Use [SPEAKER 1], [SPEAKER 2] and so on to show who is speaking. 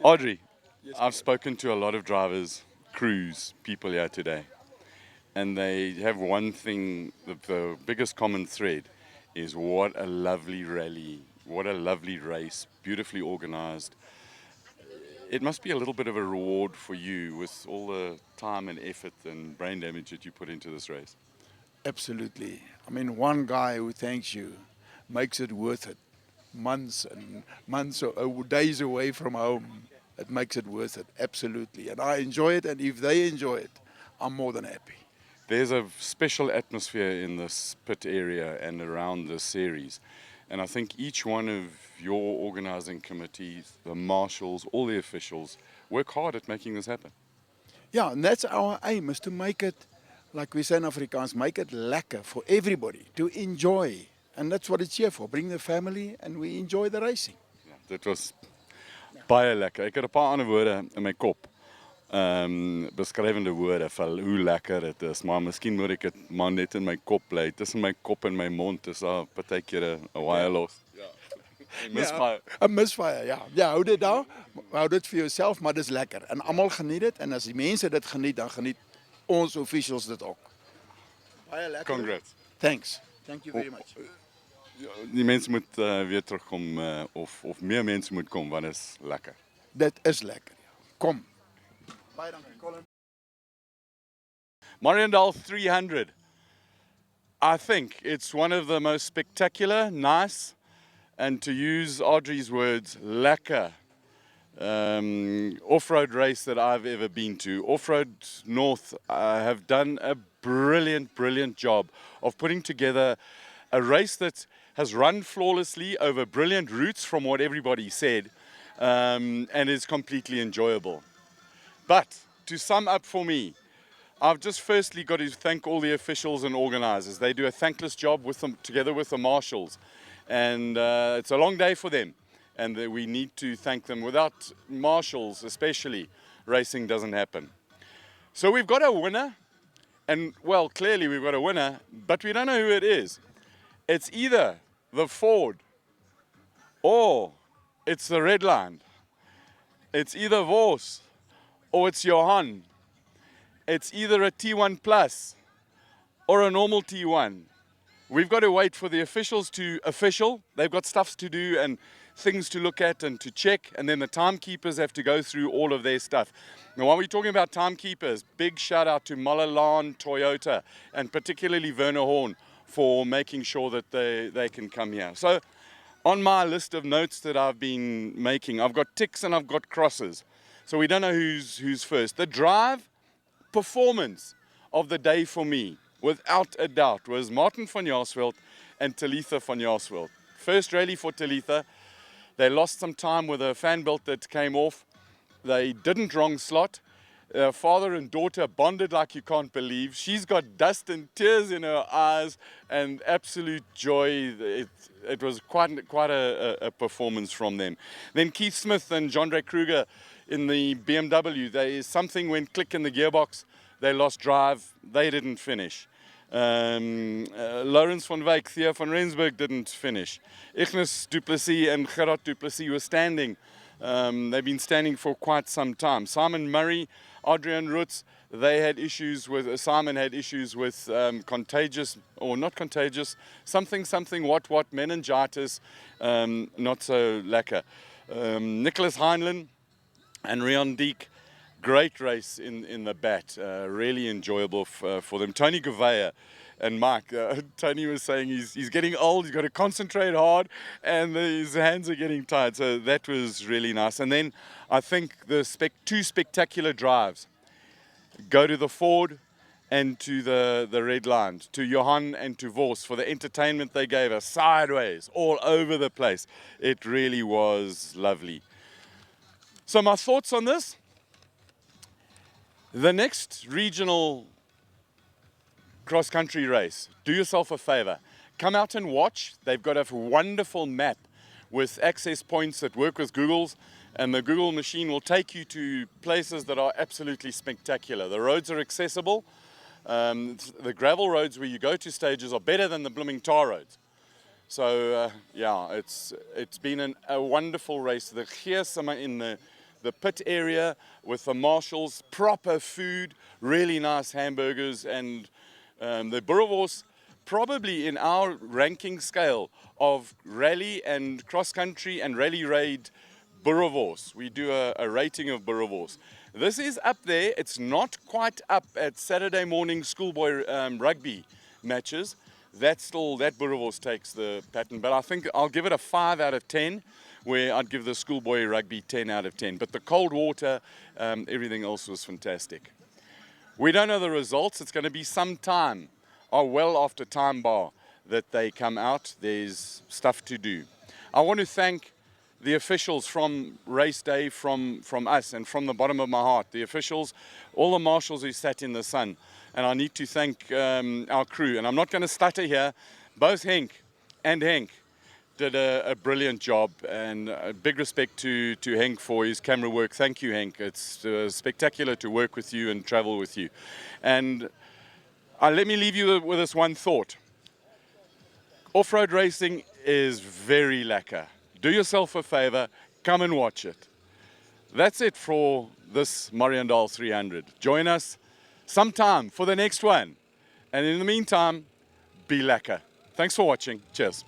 [SPEAKER 1] Audrey, I've spoken to a lot of drivers, crews, people here today, and they have one thing, the biggest common thread is what a lovely rally, what a lovely race, beautifully organized. It must be a little bit of a reward for you with all the time and effort and brain damage that you put into this race.
[SPEAKER 2] Absolutely. I mean, one guy who thanks you makes it worth it. Months and months or days away from home, it makes it worth it. Absolutely. And I enjoy it, and if they enjoy it, I'm more than happy.
[SPEAKER 1] There's a special atmosphere in this pit area and around this series. And I think each one of your organizing committees, the marshals, all the officials, work hard at making this happen.
[SPEAKER 2] Yeah, and that's our aim, is to make it, like we say in Afrikaans, make it lekker for everybody to enjoy. And that's what it's here for. Bring the family and we enjoy the racing.
[SPEAKER 1] Ja, dit was baie lekker. Ek het 'n paar ander woorde in my kop. Beskrywende woorde van hoe lekker dit is, maar miskien moet ek dit maar net in my kop bly. Tussen my kop en my mond is daar partykeer 'n wire los. Ja. Misfire.
[SPEAKER 2] Een misfire, ja. Ja, hou dit daar. Hou dit vir jouself, maar dit is lekker. En almal geniet dit. En as die mense dit geniet, dan geniet ons officials dit ook. Baie lekker.
[SPEAKER 1] Congrats.
[SPEAKER 2] Thanks. Thank you very much.
[SPEAKER 1] Ja, die mense moet weer terugkom of meer mense moet kom want dit is lekker.
[SPEAKER 2] Dit is lekker. Kom. Baie dankie, Colin.
[SPEAKER 1] Mariendal 300. I think it's one of the most spectacular, nice, and to use Audrey's words, lekker off-road race that I've ever been to. Off-Road North have done a brilliant job of putting together a race that has run flawlessly over brilliant routes from what everybody said, and is completely enjoyable. But to sum up for me, I've just firstly got to thank all the officials and organizers. They do a thankless job with them, together with the marshals. And it's a long day for them. And we need to thank them. Without marshals especially, racing doesn't happen. So we've got a winner. And well, clearly we've got a winner, but we don't know who it is. It's either the Ford or it's the Redline. It's either Vos or it's Johan. It's either a T1 Plus or a normal T1. We've got to wait for the officials to official. They've got stuff to do and things to look at and to check, and then the timekeepers have to go through all of their stuff. Now, while we're talking about timekeepers, big shout out to Malalane Toyota and particularly Werner Horn for making sure that they can come here. So on my list of notes that I've been making, I've got ticks and I've got crosses. So we don't know who's first. The drive performance of the day for me, without a doubt, was Martin van Jaarsveld and Talitha van Jaarsveld. First rally for Talitha. They lost some time with a fan belt that came off. They didn't wrong slot. Father and daughter bonded like you can't believe. She's got dust and tears in her eyes and absolute joy. It was quite a performance from them. Then Keith Smith and Jandre Kruger in the BMW. Something went click in the gearbox. They lost drive. They didn't finish. Lawrence van Wyk, Theo van Rensburg didn't finish. Ignis du Plessis and Gerard du Plessis were standing. They've been standing for quite some time. Simon Murray, Adrian Rutz, they had issues with, Simon had issues with contagious, or not contagious, something, what, meningitis, not so lekker. Nicholas Heinlein and Rian Deek, great race in the bat, really enjoyable for them. Tony Gouveia and Mike, Tony was saying he's getting old, he's got to concentrate hard, and his hands are getting tired, so that was really nice. And then I think the two spectacular drives go to the Ford and to the Red Line, to Johan and to Vos for the entertainment they gave us, sideways, all over the place. It really was lovely. So my thoughts on this? The next regional cross-country race, do yourself a favor. Come out and watch. They've got a wonderful map with access points that work with Google's, and the Google machine will take you to places that are absolutely spectacular. The roads are accessible. The gravel roads where you go to stages are better than the blooming tar roads. So yeah, it's been a wonderful race. The geesama in the pit area with the marshals, proper food, really nice hamburgers, and the Boerewors, probably in our ranking scale of rally and cross-country and rally raid Boerewors. We do a rating of Boerewors. This is up there. It's not quite up at Saturday morning schoolboy rugby matches. That Boerewors takes the pattern, but I think I'll give it a 5 out of 10, where I'd give the schoolboy rugby 10 out of 10. But the cold water, everything else was fantastic. We don't know the results. It's going to be some time, well after time bar, that they come out. There's stuff to do. I want to thank the officials from race day, from us, and from the bottom of my heart, the officials, all the marshals who sat in the sun. And I need to thank our crew. And I'm not going to stutter here. Both Henk and Henk did a brilliant job, and a big respect to Henk for his camera work. Thank you, Henk. It's spectacular to work with you and travel with you. And let me leave you with this one thought. Off-road racing is very lekker. Do yourself a favor, come and watch it. That's it for this Mariendal 300. Join us sometime for the next one. And in the meantime, be lekker. Thanks for watching. Cheers.